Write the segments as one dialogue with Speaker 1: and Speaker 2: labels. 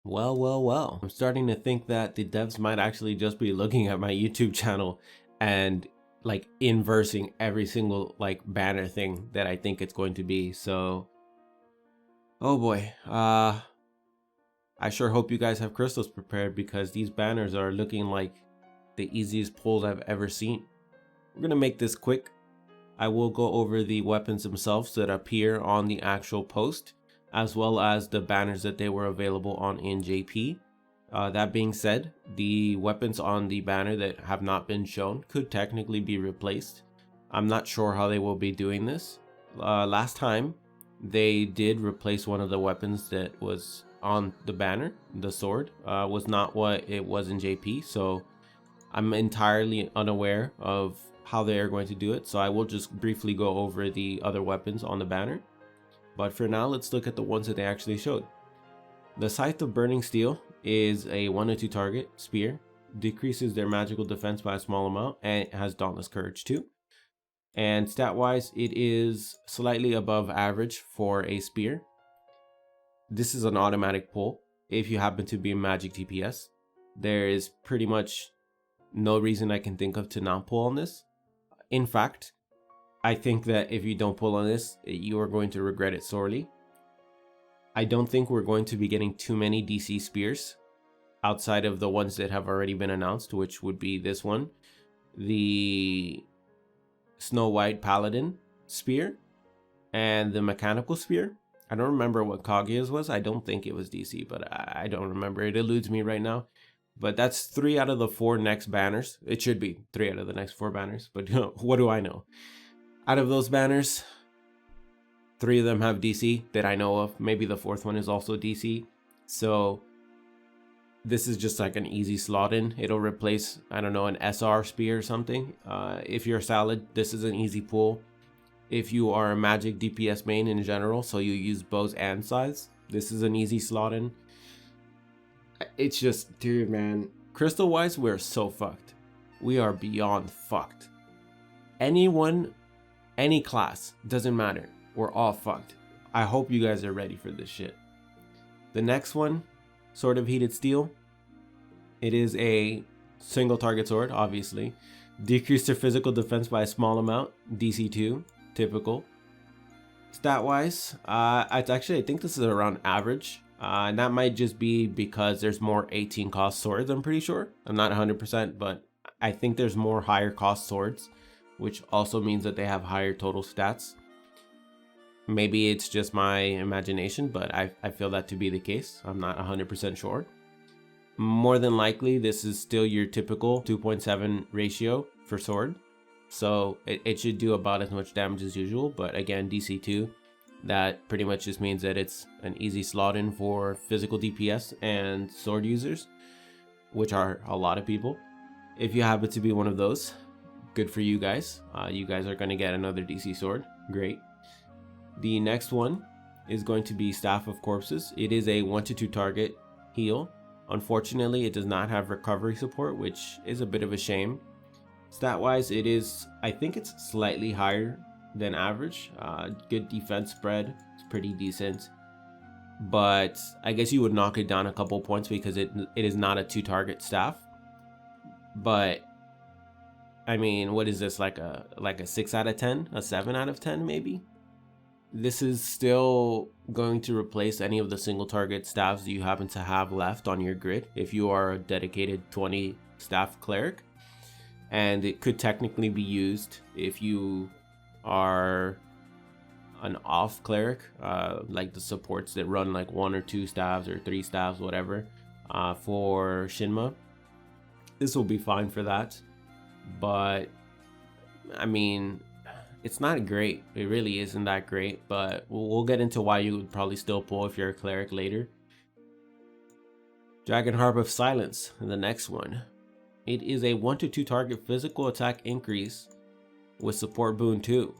Speaker 1: Well. I'm starting to think that the devs might actually just be looking at my YouTube channel and like inversing every single like banner thing that I think it's going to be. So, oh boy. I sure hope you guys have crystals prepared because these banners are looking like the easiest pulls I've ever seen. We're gonna make this quick. I will go over the weapons themselves that appear on the actual post, as well as the banners that they were available on in JP. That being said, the weapons on the banner that have not been shown could technically be replaced. I'm not sure how they will be doing this. Last time, they did replace one of the weapons that was on the banner. The sword was not what it was in JP, so I'm entirely unaware of how they are going to do it, so I will just briefly go over the other weapons on the banner. But for now, let's look at the ones that they actually showed. The Scythe of Burning Steel is a 1-2 target spear, decreases their magical defense by a small amount, and it has Dauntless Courage too. And stat wise, it is slightly above average for a spear. This is an automatic pull if you happen to be a magic DPS. There is pretty much no reason I can think of to not pull on this. In fact, I think that if you don't pull on this, you are going to regret it sorely. I don't think we're going to be getting too many DC spears outside of the ones that have already been announced, which would be this one, the Snow White Paladin spear, and the mechanical spear. I don't remember what Kaguya's was. I don't think it was DC, but I don't remember. It eludes me right now. But that's 3 out of the 4 next banners. It should be 3 out of the next 4 banners, but what do I know? Out of those banners, 3 of them have DC that I know of. Maybe the 4th one is also DC. So this is just like an easy slot in. It'll replace, I don't know, an SR spear or something. If you're Salad, this is an easy pull. If you are a magic DPS main in general, so you use bows and scythes, this is an easy slot in. It's just, dude, man, crystal wise, we're so fucked. We are beyond fucked. Anyone, any class, doesn't matter. We're all fucked. I hope you guys are ready for this shit. The next one, Sword of Heated Steel. It is a single target sword, obviously. Decrease their physical defense by a small amount. DC 2, typical. Stat wise, I think this is around average. And that might just be because there's more 18 cost swords, I'm pretty sure. I'm not 100%, but I think there's more higher cost swords, which also means that they have higher total stats. Maybe it's just my imagination, but I feel that to be the case. I'm not 100% sure. More than likely, this is still your typical 2.7 ratio for sword. So it should do about as much damage as usual, but again, DC 2. That pretty much just means that it's an easy slot in for physical DPS and sword users, which are a lot of people. If you happen to be one of those, good for you guys. You guys are going to get another DC sword. Great. The next one is going to be Staff of Corpses. It is a 1-2 target heal. Unfortunately, it does not have recovery support, which is a bit of a shame. Stat wise, it is, I think it's slightly higher than average. Good defense spread, it's pretty decent, but I guess you would knock it down a couple points because it is not a 2 target staff. But I mean, what is this, like a 6 out of 10, a 7 out of 10 maybe? This is still going to replace any of the single target staffs that you happen to have left on your grid if you are a dedicated 20 staff cleric, and it could technically be used if you are an off cleric, like the supports that run like 1 or 2 staffs or 3 staffs, whatever. For Shinma, this will be fine for that, but I mean, it's not great. It really isn't that great, but we'll get into why you would probably still pull if you're a cleric later. Dragon Harp of Silence, the next one. It is a 1-2 target physical attack increase with support boon 2.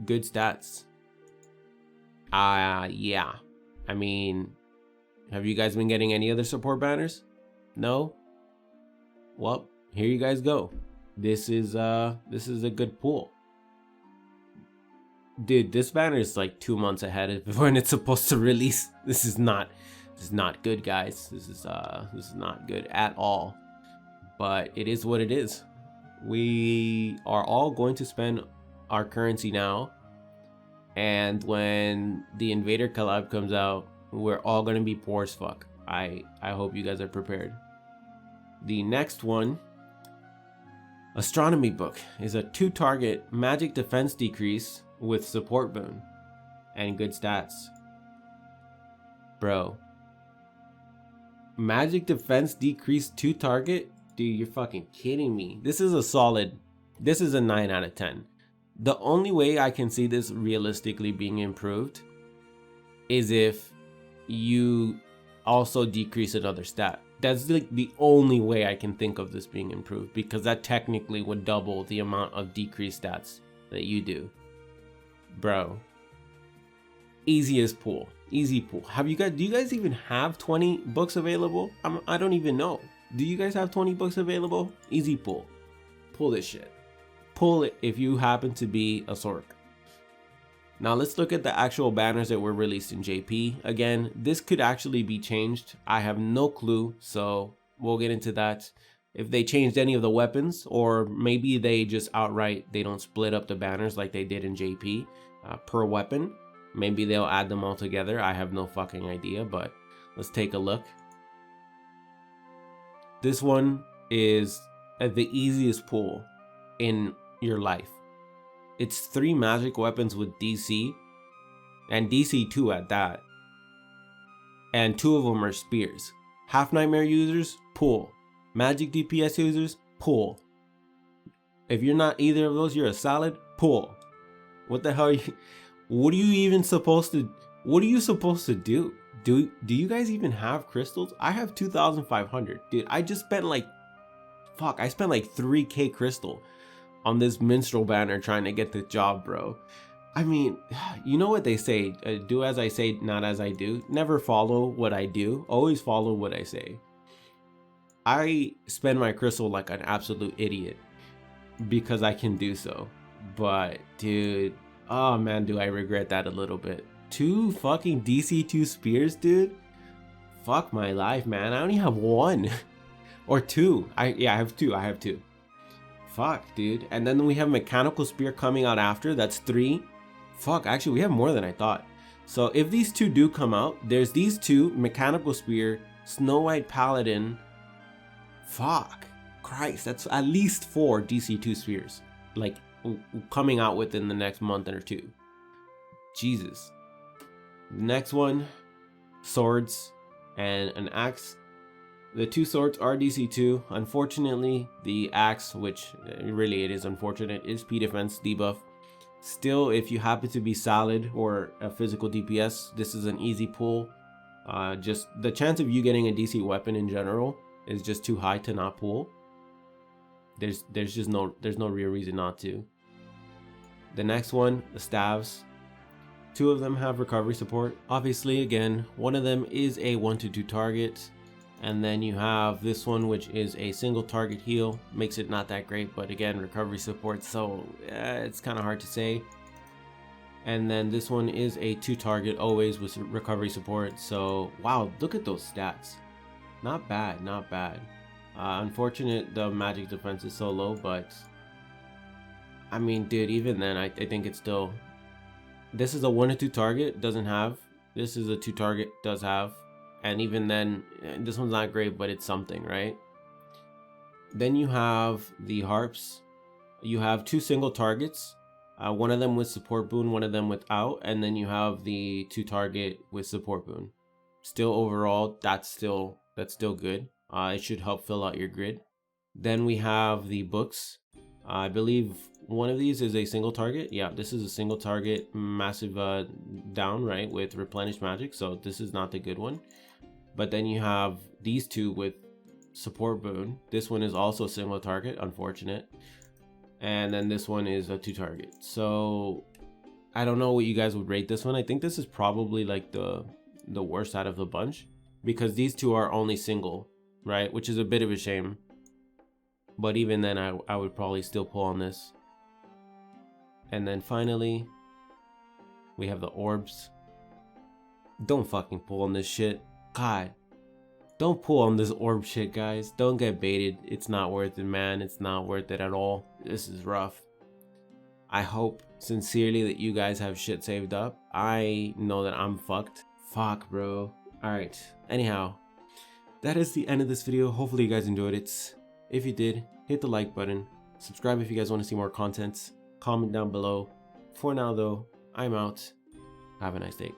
Speaker 1: Good stats. Yeah. I mean, have you guys been getting any other support banners? No? Well, here you guys go. This is a good pull. Dude, this banner is like 2 months ahead of when it's supposed to release. This is not This is not good, guys. This is not good at all. But it is what it is. We are all going to spend our currency now, and when the Invader collab comes out, we're all gonna be poor as fuck. I hope you guys are prepared. The next one, Astronomy Book, is a 2-target magic defense decrease with support boon and good stats. Bro, magic defense decrease 2-target? Dude, you're fucking kidding me. This is a solid, this is a 9 out of 10. The only way I can see this realistically being improved is if you also decrease another stat. That's like the only way I can think of this being improved, because that technically would double the amount of decreased stats that you do. Bro, easiest pool, easy pool. Do you guys even have 20 books available? I don't even know. Do you guys have 20 books available? Easy pull. Pull this shit. Pull it if you happen to be a Sorc. Now let's look at the actual banners that were released in JP. Again, this could actually be changed. I have no clue, so we'll get into that. If they changed any of the weapons, or maybe they just outright, they don't split up the banners like they did in JP per weapon. Maybe they'll add them all together. I have no fucking idea, but let's take a look. This one is the easiest pull in your life. It's 3 magic weapons with DC, and DC 2 at that. And 2 of them are spears. Half Nightmare users, pull. Magic DPS users, pull. If you're not either of those, you're a salad, pull. What the hell are you, what are you even supposed to, what are you supposed to do? Do you guys even have crystals? I have 2,500. Dude, I just spent like, fuck, I spent like 3k crystal on this minstrel banner trying to get the job, bro. I mean, you know what they say, do as I say, not as I do. Never follow what I do, always follow what I say. I spend my crystal like an absolute idiot because I can do so. But dude, oh man, do I regret that a little bit. 2 fucking DC 2 spears, dude. Fuck my life, man. I only have 1 or 2. I have 2. Fuck, dude. And then we have mechanical spear coming out after. That's 3. Fuck, actually we have more than I thought. So if these 2 do come out, there's these 2, mechanical spear, Snow White Paladin. Fuck, Christ, that's at least 4 DC 2 spears, like coming out within the next month or 2. Jesus. Next one, swords and an axe. The 2 swords are DC 2. Unfortunately, the axe, which really it is unfortunate, is P defense debuff. Still, if you happen to be solid or a physical DPS, this is an easy pull. Just the chance of you getting a DC weapon in general is just too high to not pull. There's no real reason not to. The next one, the staves. 2 of them have recovery support. Obviously, again, one of them is a 1-2 target. And then you have this one, which is a single target heal. Makes it not that great, but again, recovery support, so it's kind of hard to say. And then this one is a 2 target, always with recovery support. So wow, look at those stats. Not bad, not bad. Unfortunate the magic defense is so low, but I mean, dude, even then, I think it's still. This is a 1-2 target, doesn't have. This is a 2 target, does have. And even then, this one's not great, but it's something, right? Then you have the harps. You have 2 single targets. One of them with support boon, one of them without. And then you have the 2 target with support boon. Still overall, that's still good. It should help fill out your grid. Then we have the books. I believe one of these is a single target. Yeah, this is a single target, massive down, right, with replenished magic. So this is not the good one. But then you have these 2 with support boon. This one is also a single target, unfortunate. And then this one is a 2 target. So I don't know what you guys would rate this one. I think this is probably like the worst out of the bunch, because these 2 are only single, right? Which is a bit of a shame. But even then, I would probably still pull on this. And then finally, we have the orbs. Don't fucking pull on this shit. God, don't pull on this orb shit, guys. Don't get baited. It's not worth it, man. It's not worth it at all. This is rough. I hope sincerely that you guys have shit saved up. I know that I'm fucked. Fuck, bro. Alright, anyhow, that is the end of this video. Hopefully you guys enjoyed it. If you did, hit the like button. Subscribe if you guys want to see more content. Comment down below. For now though, I'm out. Have a nice day.